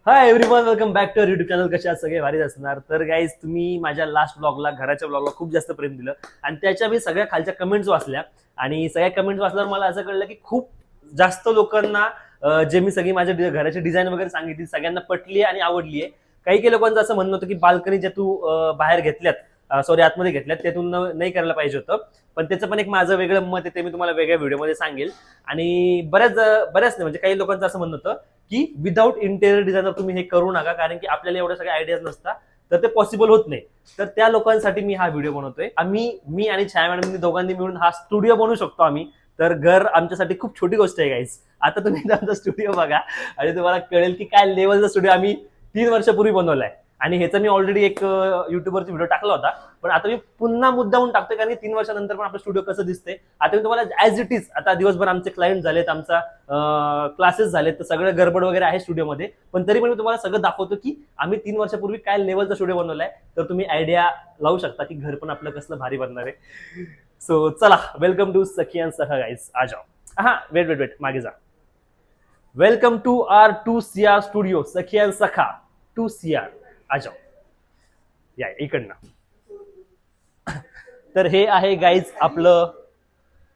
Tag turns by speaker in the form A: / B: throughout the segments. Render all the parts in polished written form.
A: High everyone, welcome back to YouTube channel. कशा आहात सगळे? भारीच असणार. तर गाईज, तुम्ही माझ्या लास्ट ब्लॉगला, घराच्या ब्लॉगला खूप जास्त प्रेम दिलं आणि त्याच्या मी सगळ्या खालच्या कमेंट्स वाचल्या आणि सगळ्या कमेंट्स वाचल्यावर मला असं कळलं की खूप जास्त लोकांना जे मी सगळी माझ्या घराची डिझाईन वगैरे सांगितली सगळ्यांना पटली आणि आवडली आहे. काही काही लोकांचं असं म्हणणं होतं की बाल्कनी ज्या तू बाहेर घेतल्यात, सॉरी आतमध्ये घेतल्यात, त्यातून नाही करायला पाहिजे होतं. पण त्याचं पण एक माझं वेगळं मत आहे, ते मी तुम्हाला वेगळ्या व्हिडिओमध्ये सांगेल. आणि बऱ्याच नाही म्हणजे काही लोकांचं असं म्हणणं होतं की विदाऊट इंटेरियर डिझायनर तुम्ही हे करू नका, कारण की आपल्याला एवढ्या सगळ्या आयडियाज नसतात, तर ते पॉसिबल होत नाही. तर त्या लोकांसाठी मी हा व्हिडिओ बनवतोय. मी आणि छाया मॅडम दोघांनी मिळून हा स्टुडिओ बनवू शकतो आम्ही. तर घर आमच्यासाठी खूप छोटी गोष्ट आहे गाईज. आता तुम्ही आमचा स्टुडिओ बघा आणि तुम्हाला कळेल की काय लेवलचा स्टुडिओ आम्ही 3 वर्षापूर्वी बनवलाय. आणि ह्याचा मी ऑलरेडी एक युट्यूबवरती व्हिडिओ टाकला होता, पण आता मी पुन्हा मुद्दाहून टाकतोय, कारण की 3 वर्षानंतर पण आपलं स्टुडिओ कसं दिसतंय आता मी तुम्हाला ऍज इट इज. आता दिवसभर आमचे क्लायंट झालेत, आमचा क्लासेस झालेत, तर सगळं गडबड वगैरे आहे स्टुडिओमध्ये, पण तरी पण मी तुम्हाला सगळं दाखवतो की आम्ही 3 वर्षापूर्वी काय लेवलचा स्टुडिओ बनवलाय. तर तुम्ही आयडिया लावू शकता की घर पण आपलं कसलं भारी बनणार आहे. सो चला, welcome to Sakhi and Sakha guys. आ जाओ. हा, वेट वेट वेट, मागे जा. Welcome to our 2CR studio, Sakhi and Sakha 2CR. आ जाओ, या इकडनं. तर हे आहे गाईज आपलं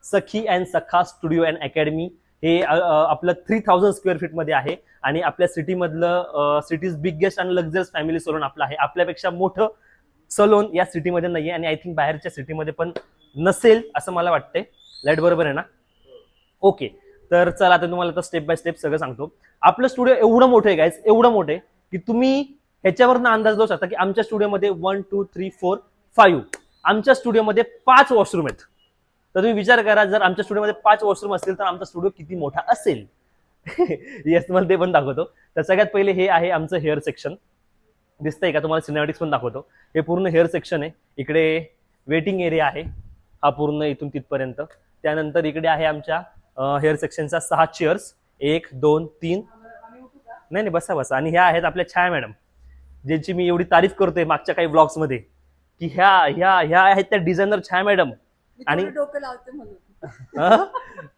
A: सखी अँड सखा स्टुडिओ अँड अकॅडमी. हे आपलं 3000 स्क्वेअर फीट मध्ये आहे आणि आपल्या सिटीमधलं सिटीज बिगेस्ट आणि लक्झरियस फॅमिली सलून आपलं आहे. आपल्यापेक्षा मोठं सलून या सिटीमध्ये नाहीये आणि आय थिंक बाहेरच्या सिटीमध्ये पण नसेल असं मला वाटतंय. लाईट बरोबर आहे ना? ओके. तर चला, आता तुम्हाला आता स्टेप बाय स्टेप सगळं सांगतो. आपलं स्टुडिओ एवढं मोठं आहे गाईज, एवढं मोठं आहे की तुम्ही ह्याच्यावरनं अंदाज लावू शकता की आमच्या स्टुडिओमध्ये 1 2 3 4 5 आमच्या स्टुडिओमध्ये 5 वॉशरूम आहेत. तर तुम्ही विचार करा, जर आमच्या स्टुडिओमध्ये 5 वॉशरूम असतील तर आमचा स्टुडिओ किती मोठा असेल. येस, तुम्हाला ते पण दाखवतो. तर सगळ्यात पहिले हे आहे आमचं हेअर सेक्शन. दिसतंय का तुम्हाला? सिनेमॅटिक्स पण दाखवतो. हे पूर्ण हेअर सेक्शन आहे. इकडे वेटिंग एरिया आहे, हा पूर्ण इथून तिथपर्यंत. त्यानंतर इकडे आहे आमच्या हेअर सेक्शनचा 6 चेअर्स. 1 2 3. नाही नाही, बसा बसा. आणि ह्या आहेत आपल्या छाया मॅडम, ज्यांची मी एवढी तारीफ करतोय मागच्या काही ब्लॉग्स मध्ये की ह्या ह्या ह्या आहेत त्या डिझायनर छाया मॅडम. आणि
B: डोकं लावते म्हणून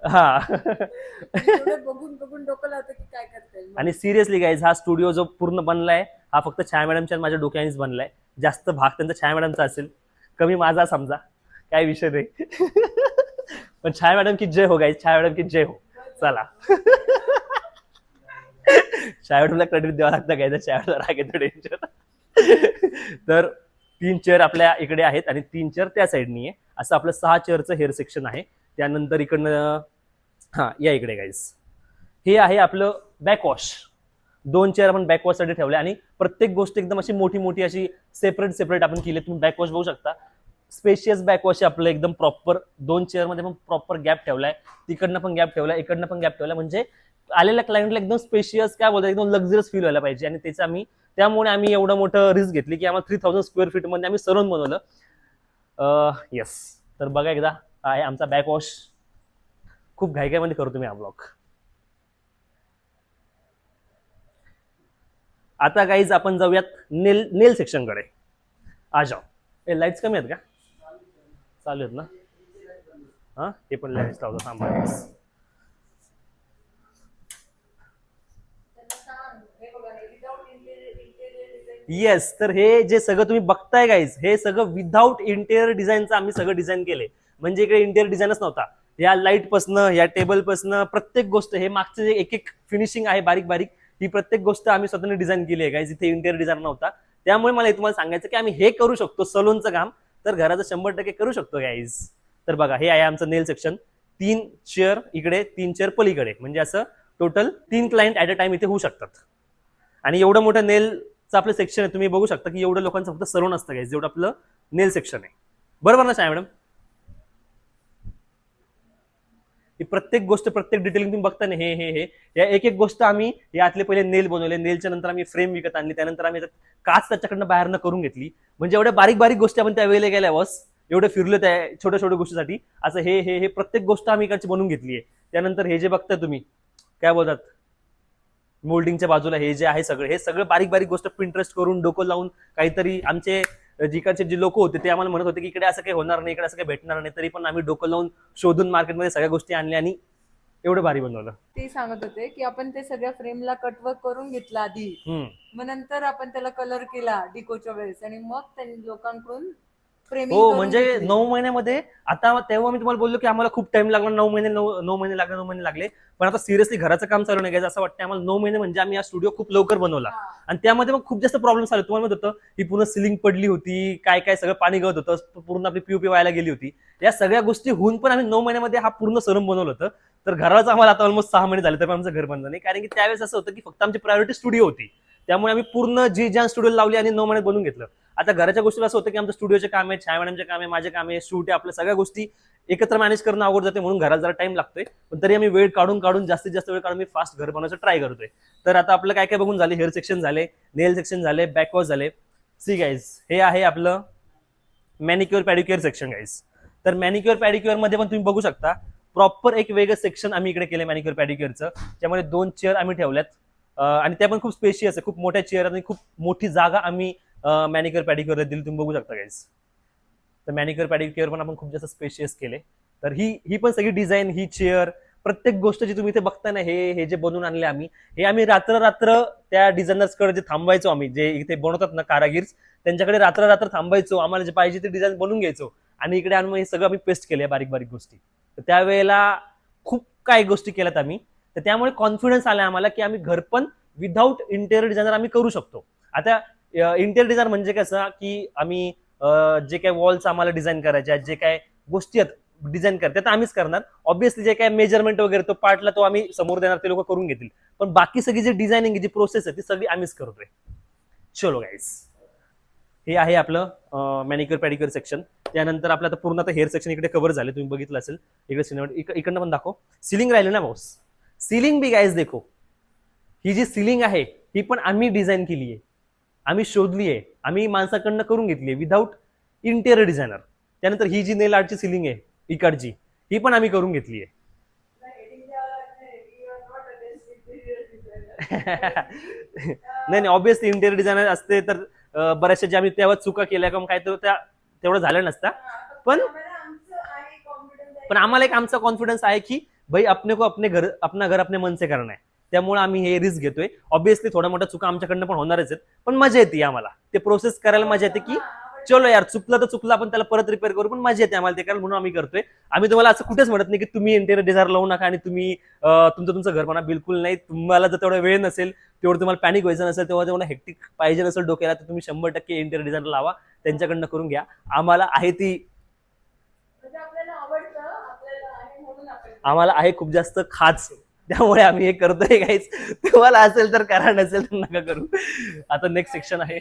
A: हा
B: बघून बघून डोकं लावते की काय करते.
A: आणि सिरियसली गाईज, हा स्टुडिओ जो पूर्ण बनलाय हा फक्त छाया मॅडमच्या माझ्या डोक्यानेच बनलाय. जास्त भाग त्यांचा छाया मॅडमचा असेल, कमी माझा समजा, काय विषय नाही. पण छाया मॅडम की जय हो गाईज, छाया मॅडम की जय हो. चला. छाया मॅडमला क्रेडिट द्यावं लागतं गाईज, छाया मॅडम राग येतो टेन्शन. तर 3 चेअर आपल्या इकडे आहेत आणि 3 चेअर त्या साईडनी आहे. असं आपलं 6 चेअरचं हेअर सेक्शन आहे. त्यानंतर इकडनं हा या इकडे गाईज, हे आहे आपलं बॅकवॉश. 2 चेअर आपण बॅकवॉशसाठी ठेवल्या आणि प्रत्येक गोष्ट एकदम अशी मोठी मोठी अशी सेपरेट आपण केली. तुम्ही बॅकवॉश बघू शकता. स्पेशियस बॅकवॉश आपलं एकदम प्रॉपर. 2 चेअरमध्ये पण प्रॉपर गॅप ठेवलाय, तिकडनं पण गॅप ठेवलाय, इकडनं पण गॅप ठेवलाय, म्हणजे आलेल्या क्लायंटला एकदम स्पेशियस, काय बोलतात, एकदम लक्झरियस फील व्हायला पाहिजे. आणि त्यामुळे आम्ही एवढं मोठं रिस्क घेतली की आम्हाला 3000 स्क्वेअर फीट मध्ये आम्ही सलून बनवलं. येस. तर बघा एकदा, आहे आमचा बॅकवॉश. खूप घाईघाईमध्ये करतो मी हा ब्लॉग. आता गाईज आपण जाऊयात नेल सेक्शन कडे. आ जाओ. ए, लाईट्स कमी आहेत का? चालू आहेत ना? हा, हे पण लाईट्स लावतो, थांबा. येस. तर हे जे सगळं तुम्ही बघताय गाईज, हे सगळं विदाऊट इंटेरियर डिझाईनचं आम्ही सगळं डिझाईन केले. म्हणजे इकडे इंटेरियर डिझाईनच नव्हता. या लाईट पासनं, या टेबल पासनं, प्रत्येक गोष्ट, हे मागचे जे एक एक फिनिशिंग आहे बारीक बारीक, ही प्रत्येक गोष्ट आम्ही स्वतःने डिझाईन केली आहे गाईज. इथे इंटेरियर डिझाईन नव्हता. त्यामुळे मला तुम्हाला सांगायचं की आम्ही हे करू शकतो सलूनचं काम, तर घराचं 100% करू शकतो गाईज. तर बघा, हे आहे आमचं नेल सेक्शन. 3 चेअर इकडे, 3 चेअर पलीकडे, म्हणजे असं total 3 client at a time इथे होऊ शकतात. आणि एवढं मोठं नेलचं आपलं सेक्शन आहे. तुम्ही बघू शकता की एवढं लोकांचं फक्त सलून असतं गाईज, जेवढं आपलं नेल सेक्शन आहे. बरोबर ना छाया मॅडम? ही प्रत्येक गोष्ट, प्रत्येक डिटेलिंग तुम्ही बघता ना, हे हे हे या एक एक गोष्ट आम्ही यातले पहिले नेल बनवले, नेलच्या नंतर आम्ही फ्रेम विकत आणली, त्यानंतर आम्ही काच त्याच्याकडनं बाहेरनं करून घेतली. म्हणजे एवढ्या बारीक बारीक गोष्टी आपण त्यावेळेला गेल्या बस, एवढे फिरलो त्या छोट्या छोट्या गोष्टीसाठी. असं हे हे हे प्रत्येक गोष्ट आम्ही इकडची बनवून घेतली आहे. त्यानंतर हे जे बघताय तुम्ही, काय बोलतात, मोल्डिंगच्या बाजूला हे जे आहे सगळं, हे सगळं बारीक बारीक गोष्ट पिंटरेस्ट करून, डोकं लावून, काहीतरी आमचे जिकडचे जे लोक होते ते आम्हाला म्हणत होते की इकडे असं काही होणार नाही, इकडे असं काही भेटणार नाही, तरी पण आम्ही डोकं लावून शोधून मार्केटमध्ये सगळ्या गोष्टी आणल्या आणि एवढं भारी बनवलं.
B: ते सांगत होते की आपण ते सगळ्या फ्रेमला कटवर्क करून घेतलं आधी, मग नंतर आपण त्याला कलर केला डिकोच्या वेळेस आणि मग त्यांनी लोकांकडून फ्रेमिंग
A: हो
B: करून
A: म्हणजे
B: घेतली.
A: 9 महिन्यामध्ये. आता तेव्हा मी तुम्हाला बोललो की आम्हाला खूप टाइम लागला, 9 महिने लागले. पण आता सिरियसली घराचं काम चालू नाही, असं वाटतं आम्हाला 9 महिने म्हणजे आम्ही हा स्टुडिओ खूप लवकर बनवला. आणि त्यामध्ये मग खूप जास्त प्रॉब्लेम्स आले. तुम्हाला माहित होतं ही पूर्ण सिलिंग पडली होती, काय काय सगळं पाणी गळत होतं, पूर्ण आपली पीओपी व्हायला गेली होती. या सगळ्या गोष्टी होऊन पण आम्ही 9 महिन्यामध्ये हा पूर्ण सलून बनवलं होतं. तर घराचं आम्हाला आता ऑलमोस्ट 6 महिने झाले तर आमचं घर बनलं नाही, कारण की त्यावेळेस असं होतं की फक्त आमची प्रायोरिटी स्टुडिओ होती. त्यामुळे आम्ही पूर्ण जी ज्या स्टुडिओ लावली आणि 9 महिन्यात बनवून घेतलं. आता घराच्या गोष्टीला असं होतं की आमचं स्टुडिओचे काम आहे, छाया मॅडमचे काम आहे, माझे काम आहे, शूट आहे, आपल्या सगळ्या गोष्टी एकत्र मॅनेज करणं अवघड जाते, म्हणून घराला जरा टाइम लागतोय. पण तरी आम्ही वेळ काढून जास्तीत जास्त वेळ काढून मी फास्ट घर बनवायचं ट्राय करतोय. तर आता आपलं काय काय बघून झाले, हेअर सेक्शन झाले, नेल सेक्शन झाले, बॅकवॉश झाले. सी गाईज, हे आहे आपलं मॅनिक्युअर पॅडिक्युअर सेक्शन गाईज. तर मॅनिक्युअर पॅडिक्युअर मध्ये पण तुम्ही बघू शकता प्रॉपर एक वेगळं सेक्शन आम्ही इकडे केलं मॅनिक्युअर पॅडिक्युअरचं. त्यामध्ये 2 चेअर आम्ही ठेवल्यात आणि त्या पण खूप स्पेशियस आहे, खूप मोठ्या चेअर आणि खूप मोठी जागा आम्ही मॅनिक्युअर पॅडिक्युअर दिली, तुम्ही बघू शकता गाईज. तर मॅनिक्युअर पॅडिक्युअर पण आपण खूप जास्त स्पेशियस केले. तर ही पण सगळी डिझाईन, ही चेअर, प्रत्येक गोष्ट जी तुम्ही इथे बघताय ना, हे जे बनवून आणले आम्ही, हे आम्ही रात्र त्या डिझायनर्सकडे जे थांबायचो, आम्ही जे इथे बनवतात ना कारागीर, त्यांच्याकडे रात्र थांबायचो, आम्हाला जे पाहिजे ते डिझाईन बनवून घ्यायचो आणि इकडे आणून हे सगळं आम्ही पेस्ट केले बारीक बारीक गोष्टी. तर त्यावेळेला खूप काही गोष्टी केल्यात आम्ही. तर त्यामुळे कॉन्फिडन्स आला आम्हाला की आम्ही घर पण विदाऊट इंटेरियर डिझायनर आम्ही करू शकतो. आता इंटेरियर डिझायनर म्हणजे कसं की आम्ही जे काही वॉल्स आम्हाला डिझाईन करायचे आहेत, जे काय गोष्टी आहेत डिझाईन करते तर आम्हीच करणार. ऑब्व्हियसली जे काय मेजरमेंट वगैरे तो पार्टला तो आम्ही समोर देणार, ते लोक करून घेतील. पण बाकी सगळी जी डिझायनिंग जी प्रोसेस आहे ती सगळी आम्हीच करतोय. चलो गाईस, हे आहे आपलं मॅनिक्युअर पॅडिक्युअर सेक्शन. त्यानंतर आपलं आता पूर्ण आता हेअर सेक्शन इकडे कव्हर झाले, तुम्ही बघितलं असेल. इकडे सिनेमॅटिक इकडनं पण दाखव. सिलिंग राहिले ना बॉस, सिलिंग बी गाईज देखो. ही जी सिलिंग आहे ही पण आम्ही डिझाईन केली आहे, आम्ही शोधली आहे, आम्ही माणसाकडनं करून घेतली आहे विदाऊट इंटेरियर डिझायनर. त्यानंतर ही जी नेल आर्टची सिलिंग आहे इकडची, ही पण आम्ही करून घेतली आहे. नाही ऑब्व्हियसली इंटेरियर डिझायनर असते तर बऱ्याचशा ज्या आम्ही तेव्हा चुका केल्या किंवा काय तर त्या तेवढं झालं नसतं. पण आम्हाला एक आमचा कॉन्फिडन्स आहे की भाई अपने को अपने घर अपना घर अपने मन से करना है. त्यामुळे आम्ही हे रिस्क घेतोय. ऑब्व्हियसली थोड्या मोठ्या चुका आमच्याकडनं पण होणारच आहेत, पण मजा येते आम्हाला ते प्रोसेस करायला. मजा येते की चलो यार, चुकलं तर चुकलं, आपण त्याला परत रिपेअर करू, पण मजा येते आम्हाला ते करायला, म्हणून आम्ही करतोय. आम्ही तुम्हाला असं कुठेच म्हणत नाही की तुम्ही इंटेरियर डिझायनर लावू नका आणि तुम्ही तुमचं घर बनवा, बिलकुल नाही. तुम्हाला जर तेवढा वेळ नसेल, तेवढं तुम्हाला पॅनिक व्हायचं नसेल, तेव्हा तेवढा हेक्टिक पाहिजे नसेल डोक्याला, तर तुम्ही 100% इंटेरियर डिझायनर लावा, त्यांच्याकडनं करून घ्या. आम्हाला आहे ती, आम्हाला आहे खूप जास्त खास, त्यामुळे आम्ही हे करतोय गाईज. तुम्हाला असेल तर करा, नसेल तर नका करू. आता नेक्स्ट सेक्शन आहे.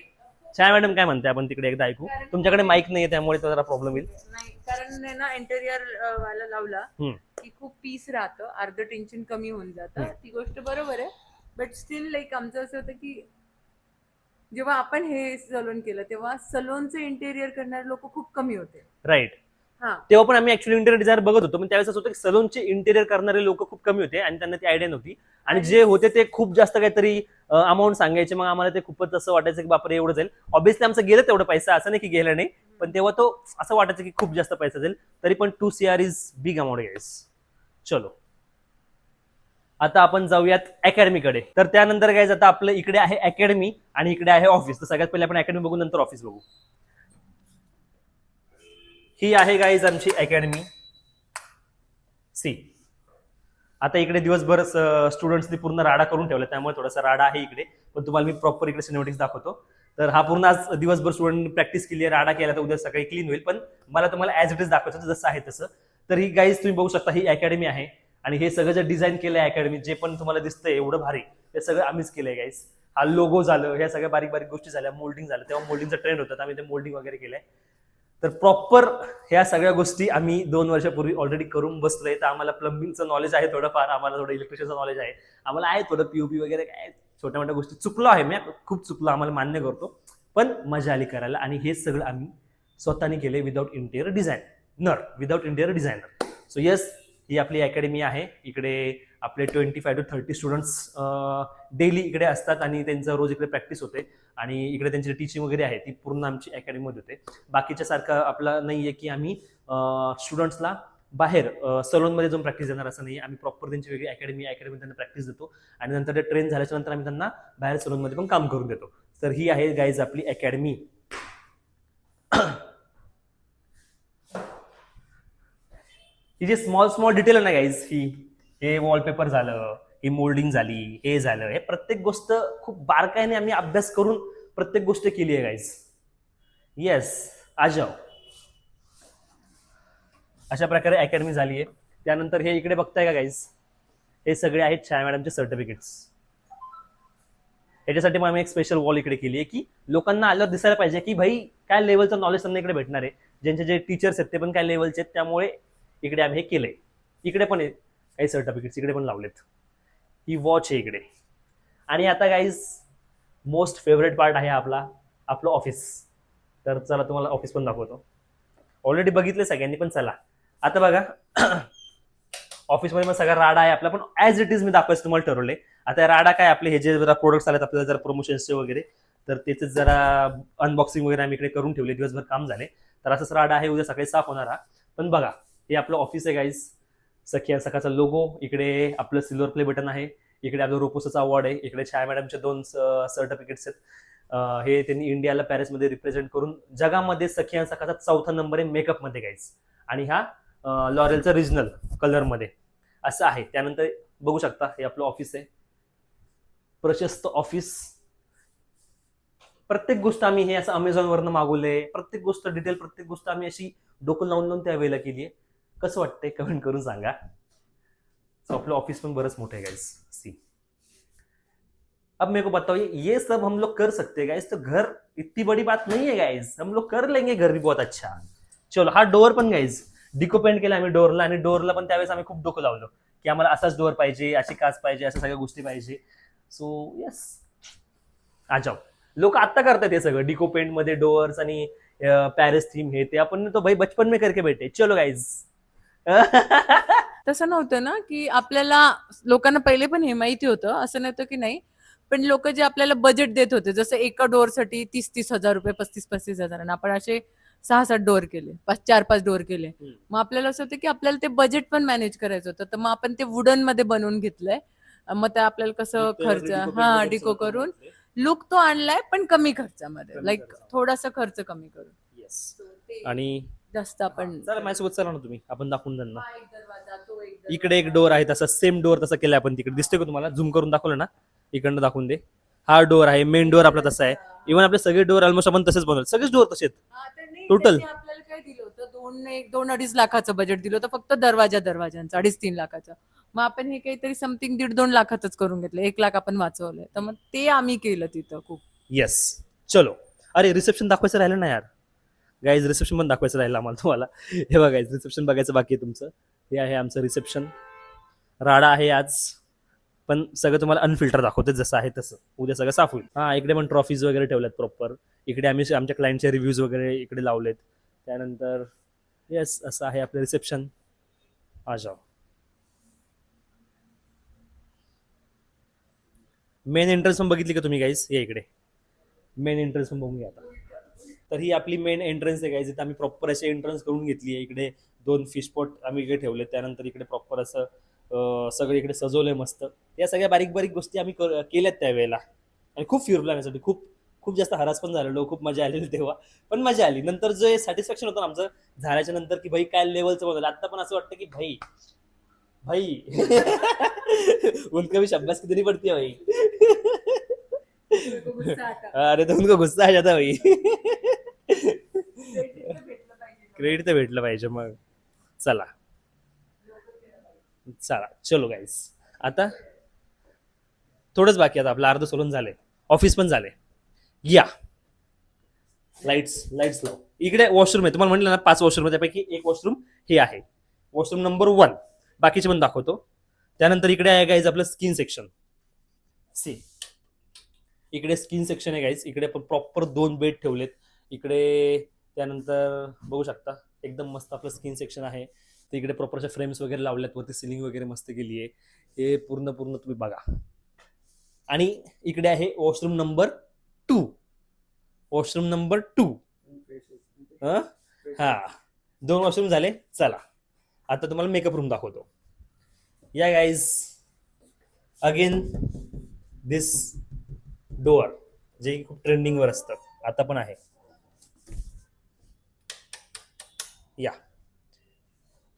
A: छाया मॅडम काय म्हणते आपण तिकडे एकदा ऐकू. तुमच्याकडे माईक नाहीये त्यामुळे तो जरा प्रॉब्लेम येईल.
B: नाही, कारण आहे ना इंटेरियर वाला लावला की खूप पीस राहतं, अर्ध टेन्शन कमी होऊन जातं. ती गोष्ट बरोबर आहे, बट स्टील लाईक आमचं असं होतं की जेव्हा आपण हे सलून केलं तेव्हा सलूनचं इंटेरियर करणारे लोक खूप कमी होते.
A: राईट. तेव्हा पण आम्ही ऍक्च्युअली इंटेरियर डिझायनर बघत होतो, पण त्यावेळेस असं होतं की सलूनचे इंटेरियर करणारे लोक खूप कमी होते आणि त्यांना ती आयडिया नव्हती. आणि जे होते ते खूप जास्त काहीतरी अमाऊंट सांगायचे. मग आम्हाला ते खूपच असं वाटायचं की बापरे एवढं जाईल. ऑब्व्हियसली आमचं गेलं तेवढं पैसा, असं नाही की गेलं नाही, पण तेव्हा तो असं वाटायचं की खूप जास्त पैसा जाईल. तरी पण 2 CR इज बिग अमाऊंट गाईस. चलो आता आपण जाऊयात अकॅडमीकडे. तर त्यानंतर गाईज आता आपलं इकडे आहे अकॅडमी आणि इकडे आहे ऑफिस. तर सगळ्यात पहिले आपण अकॅडमी बघू, नंतर ऑफिस बघू. ही आहे गाईज आमची अकॅडमी. सी आता इकडे दिवसभर स्टुडंट्सनी पूर्ण राडा करून ठेवला, त्यामुळे थोडासा राडा आहे इकडे, पण तुम्हाला मी प्रॉपर इकडे सिनेमॅटिक्स दाखवतो. तर हा पूर्ण आज दिवसभर स्टुडंट प्रॅक्टिस केली आहे, राडा केला, तर उद्या सकाळी क्लीन होईल. पण मला तुम्हाला ऍज इट इज दाखवायचं जसं आहे तसं. तर ही गाईज तुम्ही बघू शकता, ही अकॅडमी आहे आणि हे सगळं जे डिझाईन केलं आहे अकॅडमी, जे पण तुम्हाला दिसतंय एवढं भारी, ते सगळं आम्हीच केलंय गाईज. हा लोगो झालं, ह्या सगळ्या बारीक बारीक गोष्टी झाल्या, मोल्डिंग झालं, तेव्हा मोल्डिंगचा ट्रेंड होता, आम्ही ते मोल्डिंग वगैरे केलंय. तर प्रॉपर ह्या सगळ्या गोष्टी आम्ही 2 वर्षापूर्वी ऑलरेडी करून बसलोय. तर आम्हाला प्लंबिंगचं नॉलेज आहे थोडंफार, आम्हाला थोडं इलेक्ट्रिशियनचं नॉलेज आहे, आम्हाला आहे थोडं पीओपी वगैरे, काय छोट्या मोठ्या गोष्टी. चुकलो आहे मी, खूप चुकलो, आम्हाला मान्य करतो, पण मजा आली करायला. आणि हे सगळं आम्ही स्वतःने केले without interior designer. So yes, ही आपली अकॅडमी आहे. इकडे आपले 25 to 30 स्टुडंट्स डेली इकडे असतात आणि त्यांचं रोज इकडे प्रॅक्टिस होते आणि इकडे त्यांची टीचिंग वगैरे आहे ती पूर्ण आमची अकॅडमीमध्ये होते. बाकीच्या सारखं आपलं नाहीये की आम्ही स्टुडंट्सला बाहेर सलूनमध्ये जाऊन प्रॅक्टिस देणार असं नाही. आम्ही प्रॉपर त्यांची वेगळी अकॅडमी त्यांना प्रॅक्टिस देतो आणि नंतर ते ट्रेन झाल्याच्या नंतर आम्ही त्यांना बाहेर सलूनमध्ये पण काम करून देतो. तर ही आहे गाईज आपली अकॅडमी. ही जे स्मॉल डिटेल आहे ना गाईज, हे वॉलपेपर झालं, ही मोल्डिंग झाली, हे झालं, हे प्रत्येक गोष्ट खूप बारकाईने आम्ही अभ्यास करून प्रत्येक गोष्ट केली आहे गाईज. येस, आ जाओ. अशा प्रकारे अकॅडमी झाली आहे. त्यानंतर हे इकडे बघताय का गाईज, हे सगळे आहेत छाया मॅडमचे सर्टिफिकेट्स. याच्यासाठी मग आम्ही एक स्पेशल वॉल इकडे केली आहे की लोकांना आल्यावर दिसायला पाहिजे की भाई काय लेवलचं नॉलेज त्यांना इकडे भेटणार आहे. ज्यांचे जे टीचर्स आहेत ते पण काय लेवलचे आहेत, त्यामुळे इकडे आम्ही हे केलंय. इकडे पण आहे काही सर्टिफिकेट्स इकडे पण लावलेत. ही वॉच आहे इकडे. आणि आता गाईज मोस्ट फेवरेट पार्ट आहे आपलं ऑफिस. तर चला तुम्हाला ऑफिस पण दाखवतो. ऑलरेडी बघितले सगळ्यांनी, पण चला आता बघा. ऑफिसमध्ये मग सगळा राडा आहे आपला, पण ऍज इट इज मी दाखवायचं तुम्हाला ठरवले. आता राडा काय, आपले हे जे जरा प्रोडक्ट्स आलेत आपल्याला जरा प्रमोशन्सचे वगैरे, तर त्याचे जरा अनबॉक्सिंग वगैरे आम्ही इकडे करून ठेवले. दिवसभर काम झाले, तर असंच राडा आहे. उद्या सकाळी साफ होणार. पण बघा, हे आपलं ऑफिस आहे गाईज. सखी सकाळचा लोगो, इकडे आपलं सिल्वर प्ले बटन आहे, इकडे आपलं रोपोसाचा अवॉर्ड आहे, इकडे छाया मॅडमचे 2 सर्टिफिकेट्स आहेत. हे त्यांनी इंडियाला पॅरिसमध्ये रिप्रेझेंट करून जगामध्ये सखी सकाळचा 4था नंबर आहे मेकअपमध्ये गाईज. आणि हा लॉरेलचा रिजनल कलरमध्ये असं आहे. त्यानंतर बघू शकता हे आपलं ऑफिस आहे, प्रशस्त ऑफिस. प्रत्येक गोष्ट आम्ही हे असं अमेझॉनवरनं मागवलंय. प्रत्येक गोष्ट डिटेल, प्रत्येक गोष्ट आम्ही अशी डोकं लावून त्यावेळेला केली आहे. कसं वाटतंय कमेंट करून सांगा. सो आपलं ऑफिस पण बरंच मोठं आहे गाइस. सी, अब मेरे को बताओ, ये सब हम लोग कर सकते हैं गाइस. तो घर इतनी बड़ी बात नहीं है गाइस, हम लोग कर लेंगे घर भी बहुत अच्छा. चलो, हा डोअर पण गाइस डिको पेंट केला आम्ही डोअरला. आणि डोअरला पण त्यावेळेस आम्ही खूप डोकं लावलं की आम्हाला असाच डोअर पाहिजे, अशी काच पाहिजे, अशा सगळ्या गोष्टी पाहिजे. सो यस, आ जाओ. लोक आता करतात हे सगळं डिको पेंट मध्ये डोअर्स आणि पॅरिस थीम, हे ते आपण तो भाई बचपन में करके बैठे. चलो गाइज.
B: तसं नव्हतं ना, की आपल्याला लोकांना पहिले पण हे माहिती होतं, असं नव्हतं की नाही. पण लोक जे आपल्याला बजेट देत होते, जसं एका डोअरसाठी 30,000 रुपये, 35,000 आणि आपण असे 6-7 डोअर केले, 4-5 डोअर केले. मग आपल्याला असं होतं की आपल्याला ते बजेट पण मॅनेज करायचं होतं. तर मग आपण ते वुडन मध्ये बनवून घेतलंय. मग ते आपल्याला कसं खर्च डिको करून लुक तो आणलाय, पण कमी खर्चामध्ये, लाईक थोडासा खर्च कमी करून.
A: येस. आणि
B: जास्त आपण
A: चला माझ्यासोबत चला ना तुम्ही, आपण दाखवून त्यांना. इकडे एक डोअर आहे, तसा सेम डोअर तसा केलाय आपण. तिकडे दिसतोय का तुम्हाला? झूम करून दाखवलं ना, इकडनं दाखवून दे. हा डोअर आहे, मेन डोअर आपला तसा आहे. इव्हन आपले सगळे डोअर ऑलमोस्ट आपण तसेच बनवले. सगळेच डोअर तसेच टोटल.
B: आपल्याला काय दिलं होतं, 2-2.5 लाखाचं बजेट दिलं होतं फक्त दरवाजांचं, 2.5-3 लाखाचं. मग आपण हे काहीतरी समथिंग 1.5-2 लाखातच करून घेतलं. 1 लाख आपण वाचवलंय. तर मग ते आम्ही केलं तिथं खूप.
A: येस. चलो, अरे रिसेप्शन दाखवायचं राहिलं ना यार गाईज. रिसेप्शन पण दाखवायचं राहिलं आम्हाला तुम्हाला. हे बघा गाईज, रिसेप्शन बघायचं बाकी आहे तुमचं. हे आहे आमचं रिसेप्शन. राडा आहे आज, पण सगळं तुम्हाला अनफिल्टर दाखवते जसं आहे तसं. उद्या सगळं साफ होईल. हा, इकडे पण ट्रॉफीज वगैरे ठेवल्यात प्रॉपर. इकडे आम्ही आमच्या क्लायंटचे रिव्ह्यूज वगैरे इकडे लावलेत. त्यानंतर येस, असं आहे आपलं रिसेप्शन. आ जाओ. मेन एंट्रन्स पण बघितली का तुम्ही गाईज? या इकडे मेन एंट्रन्स पण बघून घ्या आता. तर ही आपली मेन एंट्रन्स आहे गाईज. इथे आम्ही प्रॉपर अशी एंट्रन्स करून घेतली आहे. इकडे 2 फिश पॉट आम्ही इकडे ठेवले. त्यानंतर इकडे प्रॉपर असं सगळं इकडे सजवलंय मस्त. या सगळ्या बारीक बारीक गोष्टी आम्ही केल्यात त्यावेळेला. आणि खूप फिरलो यासाठी, खूप खूप जास्त हरास पण झालेलो. खूप मजा आलेली तेव्हा, पण मजा आली. नंतर जे सॅटिस्फॅक्शन होतं आमचं झाल्याच्या नंतर की भाई काय लेवलचं बनवलं. आता पण असं वाटतं की भाई उनका भी शाबाश कितनी पड़ती है भाई. अरे तो उनको गुस्सा आ जाता भाई. क्रेडिट तर भेटलं पाहिजे. मग चला चलो गाईस. आता थोडंच बाकी, आता आपलं अर्ध सोलून झाले, ऑफिस पण झाले. या लाईट्स लाव. इकडे वॉशरूम आहे. तुम्हाला म्हटलं ना 5 वॉशरूम, त्यापैकी एक वॉशरूम हे आहे, वॉशरूम नंबर 1. बाकीचे पण दाखवतो. त्यानंतर इकडे आहे गाईज आपलं स्किन सेक्शन. सी, इकडे स्किन सेक्शन आहे गाईज. इकडे पण प्रॉपर 2 बेड ठेवलेत इकडे. त्यानंतर बघू शकता एकदम मस्त आपलं स्किन सेक्शन आहे. तर इकडे प्रॉपरच्या फ्रेम्स वगैरे लावल्यात, वरती सिलिंग वगैरे मस्त केली आहे. हे पूर्ण तुम्ही बघा. आणि इकडे आहे वॉशरूम नंबर 2. Washroom number 2. हा, 2 वॉशरूम झाले. चला आता तुम्हाला मेकअप रूम दाखवतो. या गाईज, अगेन दिस डोअर जे खूप ट्रेंडिंगवर असतं, आता पण आहे. या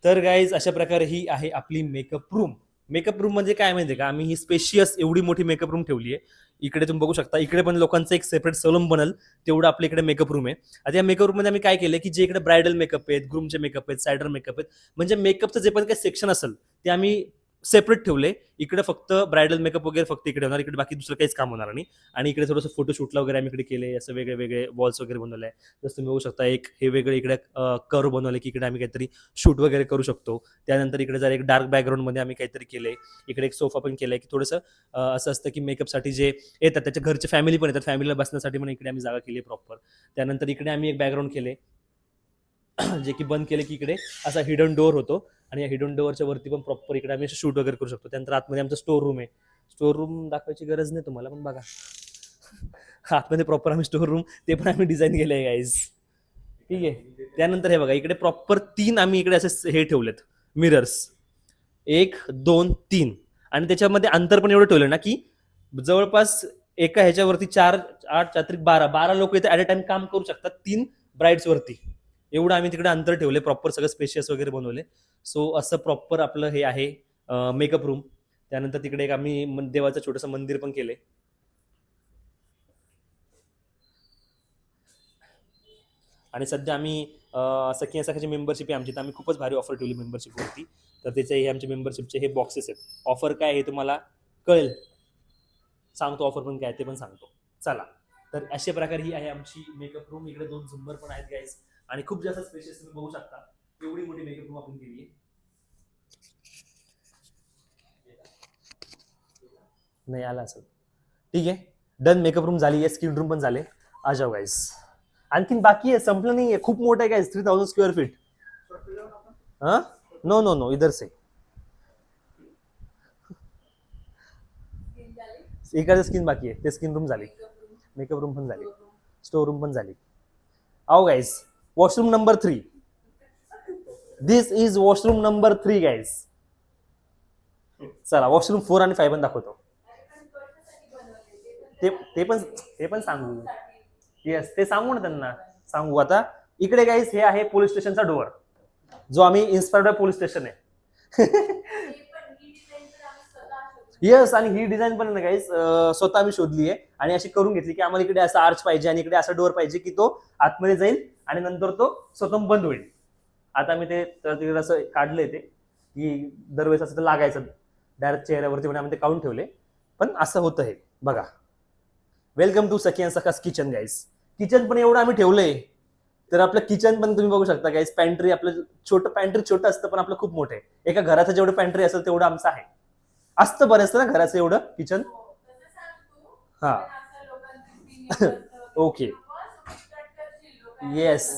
A: तर गाईज अशा प्रकारे ही आहे आपली मेकअप रूम. मेकअप रूम म्हणजे काय माहितीये का, आम्ही ही स्पेशियस एवढी मोठी मेकअप रूम ठेवली आहे. इकडे तुम्ही बघू शकता, इकडे पण लोकांचं एक सेपरेट सलून बनल तेवढं आपल्या इकडे मेकअप रूम आहे. आता या मेकअप रूम मध्ये आम्ही काय केलं की जे इकडे ब्रायडल मेकअप आहेत, ग्रूमचे मेकअप आहेत, सायडर मेकअप आहेत, म्हणजे मेकअपचं जे पण काही सेक्शन असेल ते आम्ही सेपरेट ठेवले. इकडे फक्त ब्रायडल मेकअप वगैरे फक्त इकडे होणार, इकडे बाकी दुसरं काहीच काम होणार नाही. आणि इकडे थोडंसं फोटोशूटला वगैरे आम्ही इकडे केले, असं वेगळे वेगळे वॉल्स वगैरे बनवले. जसं तुम्ही बघू शकता, एक हे वेगळे इकडे कर्व बनवले की इकडे आम्ही काहीतरी शूट वगैरे करू शकतो. त्यानंतर इकडे जर एक डार्क बॅकग्राऊंड मध्ये आम्ही काहीतरी केलंय. इकडे एक सोफा पण केलाय की थोडंसं असं असतं की मेकअपसाठी जे येतात त्याच्या घरचे फॅमिली पण येतात, फॅमिलीला बसण्यासाठी पण इकडे आम्ही जागा केली प्रॉपर. त्यानंतर इकडे आम्ही एक बॅकग्राऊंड केले जे की बंद केले की इकडे असा हिडन डोअर होतो आणि या हिडन डोअरच्या वरती पण प्रॉपर इकडे आम्ही शूट वगैरे करू शकतो. त्यानंतर आतमध्ये आमचं स्टोर रूम आहे. स्टोर रूम दाखवायची गरज नाही तुम्हाला, पण बघा आतमध्ये प्रॉपर आम्ही स्टोर रूम ते पण आम्ही डिझाईन केलंय गाईज. ठीक आहे. त्यानंतर हे बघा, इकडे प्रॉपर 3 आम्ही इकडे असे हे ठेवलेत मिरर्स, 1 2 3, आणि त्याच्यामध्ये अंतर पण एवढं ठेवलं ना की जवळपास एका ह्याच्यावरती 4 8 4 12 लोक इथे ऍट अ टाइम काम करू शकतात 3 ब्राईड्स वरती. एवढं आम्ही तिकडे अंतर ठेवले, प्रॉपर सगळं स्पेशियस वगैरे बनवले. सो असं प्रॉपर आपलं हे आहे मेकअप रूम. त्यानंतर तिकडे एक आम्ही देवाचं छोटंसं मंदिर पण केलंय. आणि सध्या आम्ही सखी सखाची मेंबरशिप आहे आमची, तर आम्ही खूपच भारी ऑफर ठेवली मेंबरशिपवरती. तर त्याचे हे आमचे मेंबरशिपचे हे बॉक्सेस आहेत. ऑफर काय हे तुम्हाला कळेल, सांगतो ऑफर पण काय ते पण सांगतो. चला, तर अशा प्रकारे ही आहे आमची मेकअप रूम. इकडे 2 झुंबर पण आहेत गाईज आणि खूप जास्त स्पेशियस तुम्ही बघू शकता. एवढी मोठी मेकअप रूम आपण केली आहे. नाही आला असेल, ठीक आहे. डन, मेकअप रूम झाली आहे, स्किन रूम पण झाले. आ जाओ गाईज. आणखीन बाकी आहे, संपलं नाहीये, खूप मोठं आहे गाईज, 3000 स्क्वेअर फीट. हाँ, नो नो नो, इधर से इकडे स्किन बाकी आहे, ते स्किन रूम झाली, मेकअप रूम पण झाली, स्टोर रूम पण झाली. आओ guys, washroom number 3. This is washroom number 3 guys. चला वॉशरूम 4 आणि 5 पण दाखवतो. ते ते पण सांगू. येस, ते सांगू ना त्यांना, सांगू आता. इकडे गाईज हे आहे पोलीस स्टेशनचा डोअर, जो आम्ही इन्स्पायर्ड बाय पोलीस स्टेशन आहे. येस, आणि ही डिझाईन पण गाईज स्वतः आम्ही शोधली आहे आणि अशी करून घेतली की आम्हाला इकडे असा आर्च पाहिजे आणि इकडे असा डोअर पाहिजे की तो आतमध्ये जाईल आणि नंतर तो स्वतः बंद होईल. आता मी ते तिकडे असं काढलंय ते की दरवेळेस असं लागायचं डायरेक्ट चेहऱ्यावरती, म्हणजे आम्ही ते काढून ठेवले. पण असं होतं हे बघा. Welcome to Sakhi and Sakhas kitchen guys. Kitchen पण एवढं आम्ही ठेवलंय, तर आपलं किचन पण तुम्ही बघू शकता गाईज. पॅन्ट्री आपलं छोटं, पॅन्ट्री छोटं असतं पण आपलं खूप मोठं आहे. एका घराचं जेवढं पॅन्ट्री असेल तेवढं आमचं आहे. असतं बरंच ना घराचं एवढं किचन. हा ओके, येस.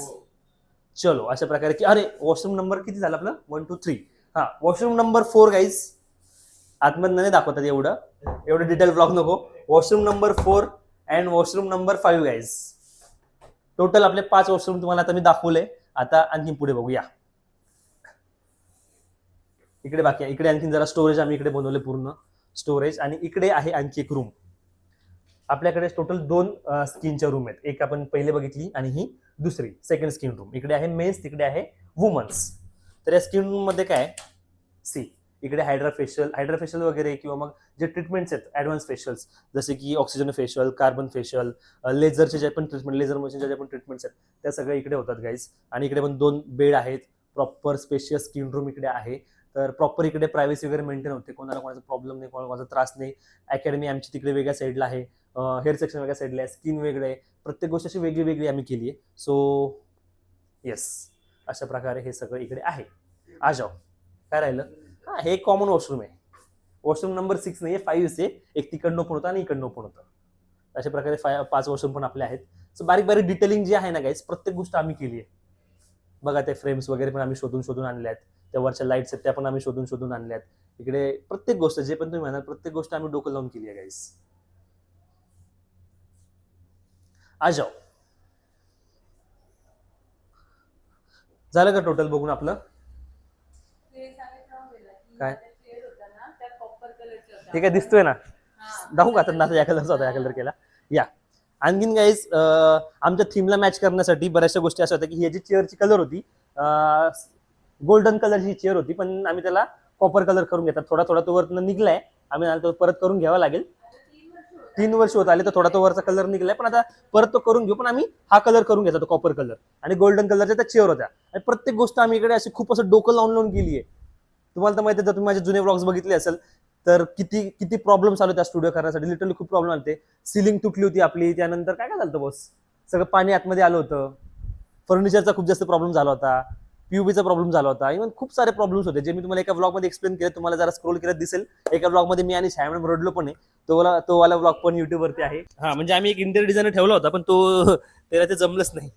A: चलो अशा प्रकारे की अरे वॉशरूम नंबर किती झाला आपलं, 1 2 3. हा, वॉशरूम नंबर 4 गाईज. आतमध्ये नाही दाखवतात एवढं डिटेल ब्लॉग नको. Washroom number 4 and washroom number 5 guys. Total आपले 5 वॉशरूम तुम्हाला आता मी दाखवले. आता आणखी पुढे बघूया. इकडे बाकी आहे, इकडे आणखी जरा स्टोरेज आम्ही इकडे बनवले, पूर्ण स्टोरेज. आणि इकडे आहे आणखी एक रूम. आपल्याकडे टोटल 2 स्किनच्या रूम आहेत. एक आपण पहिले बघितली आणि ही दुसरी सेकंड स्किन रूम. इकडे आहे मेन्स, तिकडे आहे वुमन्स. तर या स्किन रूम मध्ये काय सी, इकडे हायड्रा फेशियल वगैरे किंवा मग जे ट्रीटमेंट्स आहेत ऍडव्हान्स फेशियल्स, जसे की ऑक्सिजन फेशियल, कार्बन फेशियल, लेझरचे जे पण ट्रीटमेंट, लेझर मशीनच्या ज्या पण ट्रीटमेंट्स आहेत त्या सगळ्या इकडे होतात गाईज. आणि इकडे पण 2 बेड आहेत, प्रॉपर स्पेशियस स्किन रूम इकडे आहे. तर प्रॉपर इकडे प्रायव्हसी वगैरे मेंटेन होते, कोणाचा प्रॉब्लेम नाही, कोणाचा त्रास नाही. अकॅडमी आमची तिकडे वेगळ्या साईडला आहे, हेअर सेक्शन वेगळ्या साईडला आहे, स्किन वेगळे आहे, प्रत्येक गोष्ट अशी वेगळी वेगळी आम्ही केली आहे. सो येस, अशा प्रकारे हे सगळं इकडे आहे. आ जाओ, काय राहिलं. हा, हे कॉमन वॉशरूम आहे. वॉशरूम नंबर 6 नाही, 5 आहे. एक तिकडनं पण होतं आणि इकडनं पण होतं. अशा प्रकारे 5 वॉशरूम पण आपले आहेत. सो बारीक बारीक डिटेलिंग जी आहे ना गाईज, प्रत्येक गोष्ट आम्ही केली आहे. बघा, ते फ्रेम्स वगैरे पण आम्ही शोधून शोधून आणल्या आहेत. त्या वरच्या लाईट्स आहेत त्या पण आम्ही शोधून शोधून आणल्यात. इकडे प्रत्येक गोष्ट जे पण तुम्ही म्हणाल, प्रत्येक गोष्ट आम्ही डोकं लावून केली आहे गाईज. आ जाओ. झालं का टोटल बघून आपलं? काय
B: चेअर होता ना त्या कॉपर कलरच्या होत्या.
A: हे काय दिसतोय ना,
B: हा.
A: दाखवू का आता या कलरचा होता, या कलर केला या. आणखीन गाईज आमच्या थीमला मॅच करण्यासाठी बऱ्याचशा गोष्टी अशा होत्या की ही जी चेअरची कलर होती गोल्डन कलरची चेअर होती, पण आम्ही त्याला कॉपर कलर करून घेतात. थोडा थोडा तो वरनं निघलाय, आम्ही तो परत करून घ्यावा लागेल. 3 वर्ष होत आले तर थोडा तो वरचा कलर निघलाय, पण आता परत तो करून घेऊ. पण आम्ही हा कलर करून घेतो, तो कॉपर कलर आणि गोल्डन कलरच्या त्या चेअर होत्या. आणि प्रत्येक गोष्ट आम्ही इकडे अशी खूप असं डोकं लावून लावून गेली आहे. तुम्हाला तर माहिती आहे, जर तुम्ही माझे जुने ब्लॉग्स बघितले असेल तर किती किती प्रॉब्लेम चालू त्या स्टुडिओ करण्यासाठी. लिटरली खूप प्रॉब्लेम आले. सिलिंग तुटली होती आपली, त्यानंतर काय काय झालं बॉस, सगळं पाणी आतमध्ये आलं होतं. फर्निचरचा खूप जास्त प्रॉब्लेम झाला होता, पीयूबीचा प्रॉब्लेम झाला होता. इव्हन खूप सारे प्रॉब्लेम्स होते जे मी तुम्हाला एका ब्लॉगमध्ये एक्सप्लेन केले. तुम्हाला जरा स्क्रोल केलं दिसेल, एका ब्लॉगमध्ये मी आणि शायमॅन रडलो पण आहे. तो वाला ब्लॉग पण युट्यूब वरती आहे. हा म्हणजे आम्ही एक इंटेरियर डिझायनर ठेवला होता, पण त्याला ते जमलंच नाही.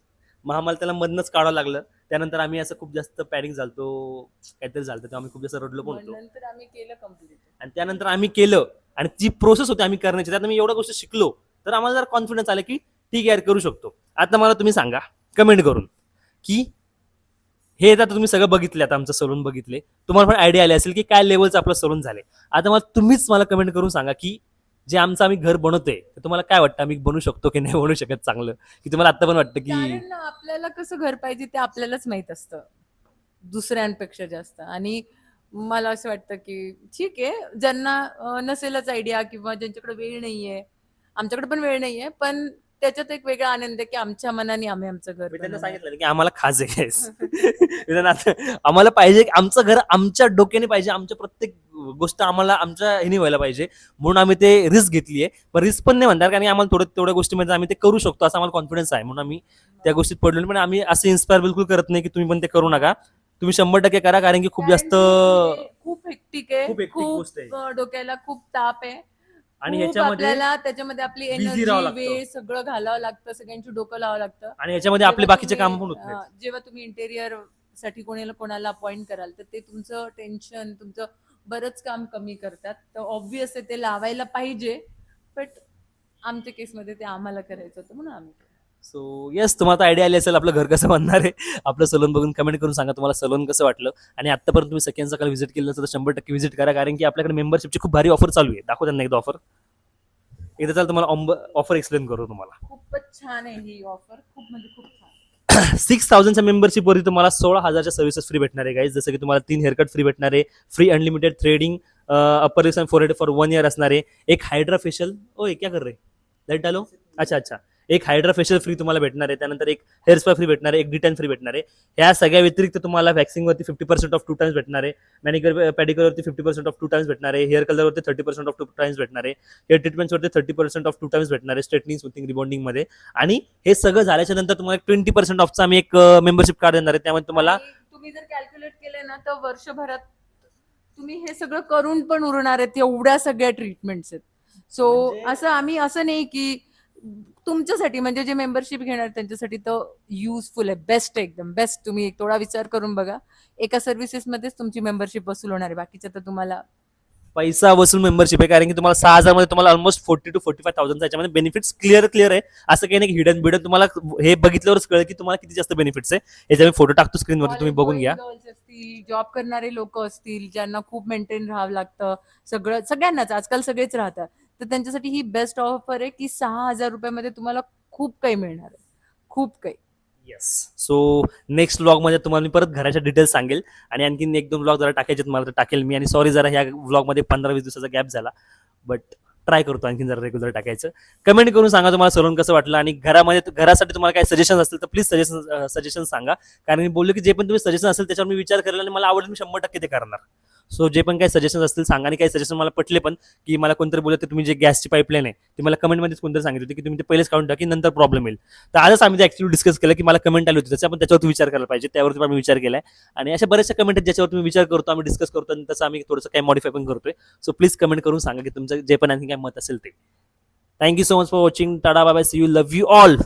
A: मग आम्हाला त्याला मधनच काढावं लागलं. त्यानंतर आम्ही असं खूप जास्त पॅनिक झालतो, काहीतरी झालं, तेव्हा आम्ही खूप जास्त रडलो पण होतो.
B: नंतर आम्ही केलं कम्प्लीट.
A: आणि त्यानंतर आम्ही केलं, आणि जी प्रोसेस होती आम्ही करण्याची, त्यात मी एवढ्या गोष्टी शिकलो, तर आम्हाला जरा कॉन्फिडन्स आला की ठीक आहे करू शकतो. आता मला तुम्ही सांगा कमेंट करून की हे आता तुम्ही सगळं बघितले, आता आमचं सलून बघितले, तुम्हाला पण आयडिया आली असेल की काय लेवलचं आपलं सलून झाले. आता तुम्हीच मला कमेंट करून सांगा की जे आमचं आम्ही घर बनवतोय तर तुम्हाला काय वाटतं, आम्ही बनवू शकतो की नाही बनवू शकत चांगलं, की तुम्हाला आता पण वाटतं की
B: कारण आपल्याला कसं घर पाहिजे ते आपल्यालाच माहित असतं दुसऱ्यांपेक्षा जास्त. आणि मला असं वाटतं की ठीक आहे, ज्यांना नसेलच आयडिया किंवा ज्यांच्याकडे वेळ नाहीये, आमच्याकडे पण वेळ नाहीये, पण त्याच्यात एक वेगळा आनंद आहे की आमच्या मनाने आम्ही आमचं घर
A: मी त्यांना
B: बनवणार.
A: सांगितलं की आम्हाला खाज आहे आम्हाला पाहिजे की आमचं घर आमच्या डोक्याने पाहिजे, आमच्या प्रत्येक गोष्ट आम्हाला आमच्या ह्याने व्हायला पाहिजे, म्हणून आम्ही ते रिस्क घेतली आहे. पण रिस्क पण नाही म्हणणार, कारण आम्हाला तेवढ्या गोष्टीमध्ये आम्ही ते करू शकतो असं आम्हाला कॉन्फिडन्स आहे, म्हणून आम्ही त्या गोष्टीत पडलो. पण आम्ही असं इन्स्पायर बिलकुल करत नाही की तुम्ही पण ते करू नका. तुम्ही 100% करा, कारण की खूप
B: कारण
A: जास्त
B: की खूप हेक्टिक आहे,
A: खूप hectic गोष्ट आहे.
B: खूप डोक्याला खूप ताप आहे.
A: आणि
B: खूप
A: ह्याच्यामध्ये
B: आपल्याला त्याच्यामध्ये आपली
A: busy
B: एनर्जी,
A: राहावं लागतं.
B: वेळ सगळं घालावं लागतं, सगळ्यांची डोकं लावावं लागतं.
A: आणि ह्याच्यामध्ये आपले
B: जेव्हा
A: बाकीचे काम पण होत
B: तुम्ही
A: नाहीत.
B: जेव्हा तुम्ही इंटेरियर साठी कोणाला अपॉइंट कराल तर ते तुमचं टेन्शन, तुमचं बरंच काम कमी करतात. तर ऑब्विस आहे ते लावायला पाहिजे, बट आमच्या केसमध्ये ते आम्हाला करायचं होतं म्हणून आम्ही.
A: सो येस, तुम्हाला आयडिया आली असेल आपलं घर कसं बनणार आहे. आपलं सलून बघून कमेंट करून सांगा तुम्हाला सलून कसं वाटलं. आणि आतापर्यंत तुम्ही सेकंड सकाळी व्हिजिट केलं नसेल तर 100% व्हिजिट करा, कारण की आपल्याकडे मेंबरशिपची खूप भारी ऑफर चालू आहे. दाखव त्यांना एकदा ऑफर. एकदा चाल तुम्हाला ऑफर एक्सप्लेन करू तुम्हाला.
B: खूपच छान आहे ही ऑफर, खूप म्हणजे खूप छान.
A: 6000च्या मेंबरशिप वरती तुम्हाला 16,000च्या सर्व्हिसेस फ्री भेटणार आहे गाईज. जसं की तुम्हाला 3 हेअरकट फ्री भेटणार आहे, free unlimited threading, upper lips and forehead for 1 year असणार आहे, एक हायड्रा फेशियल. ओए क्या कर रहे, लाईट डालो. अच्छा, एक हायड्रा फेशियल फ्री तुम्हाला भेटणार आहे. त्यानंतर एक हेअर स्पा फ्री भेटणार आहे, एक डिटेन फ्री भेटणार आहे. ह्या सगळ्या व्यतिरिक्त तुम्हाला वॅक्सिंग वरती 50% ऑफ 2 टाइम्स भेटणार आहे, मॅनिक्युअर पॅडिक्युअर वरती 50% ऑफ 2 टाइम्स भेटणार आहे, हेअर कलर वरती 30% ऑफ 2 टाइम्स भेटणार आहे, हेअर ट्रीटमेंट्स वरती 30% ऑफ 2 टाइम्स भेटणार आहे, स्ट्रेटनिंग, स्मूथिंग, रिबॉन्डिंग मध्ये. आणि हे सगळं झाल्याच्या नंतर तुम्हाला 20% ऑफचा आम्ही एक मेंबरशिप कार्ड देणार आहे. त्यामध्ये तुम्हाला
B: आणि तुम्ही जर कॅल्क्युलेट केले ना तर वर्षभरात तुम्ही हे सगळं करून पण उरणार आहेत, एवढ्या सगळ्या ट्रीटमेंट्स आहेत. सो आम्ही असं नाही की तुमच्यासाठी, म्हणजे जे मेंबरशिप घेणार त्यांच्यासाठी तर युजफुल आहे, बेस्ट आहे, एकदम बेस्ट. तुम्ही एक थोडा विचार करून बघा, एका सर्व्हिसेस मध्येच तुमची मेंबरशिप वसूल होणार आहे, बाकीच्या तर तुम्हाला
A: पैसा वसूल मेंबरशिप आहे. कारण की तुम्हाला 6,000 मध्ये तुम्हाला ऑलमोस्ट 40 to 45,000 याच्यामध्ये बेनिफिट्स क्लिअर आहे. असं काही नाही हिडन बिडन, तुम्हाला हे बघितल्यावरच कळेल की तुम्हाला किती जास्त बेनिफिट्स आहे. याचा मी फोटो टाकतो स्क्रीनवरती, तुम्ही बघून घ्या.
B: असतील, जॉब करणारे लोक असतील, ज्यांना खूप मेंटेन राहावं लागतं, सगळ्यांनाच आजकाल सगळेच राहतात, तर त्यांच्यासाठी ही बेस्ट ऑफर आहे की 6,000 रुपयामध्ये तुम्हाला खूप काही मिळणार आहे, खूप काही.
A: येस. सो नेक्स्ट व्लॉग मध्ये तुम्हाला मी परत घराच्या डिटेल्स सांगेल, आणि आणखीन 1-2 व्लॉग जरा टाकायचे मला तर टाकेल मी. आणि सॉरी जरा ह्या व्लॉग मध्ये 15-20 दिवसाचा गॅप झाला, बट ट्राय करतो आणखीन जरा रेग्युलर टाकायचं. कमेंट करून सांगा तुम्हाला सलून कसं वाटलं, आणि घरासाठी तुम्हाला काही सजेशन असतील तर प्लीज सजेशन सांगा. कारण मी बोललो की जे पण तुम्ही सजेशन असेल त्याच्यावर मी विचार करेल, आणि मला आवडेल, मी 100% ते करणार. सो जे पण काही सजेशन असतील सांगा. आणि काही सजेशन मला पटले पण, की मला कोणतरी बोलत तुम्ही जे गॅसची पाईपलाईन आहे ती मला कमेंटमध्येच कोणतरी सांगितली होती की तुम्ही ते पहिलेच काढून टाकी, नंतर प्रॉब्लेम येईल. तर आजच आम्ही ऍक्च्युअली डिस्कस केलं की मला कमेंट आली होती त्याचा, आपण त्याच्यावरती विचार करायला पाहिजे, त्यावरती आम्ही विचार केलाय. आणि अशा बऱ्याचशा कमेंट आहेत ज्याच्यावर तुम्ही विचार करतो, आम्ही डिस्कस करतो, आणि तसं आम्ही थोडंसं काही मॉडिफाय पण करतोय. सो प्लीज कमेंट करून सांगा की तुमचं जे पण आणखी काय मत असेल ते. Thank you so much for watching. टाटा bye bye, see you, love you all.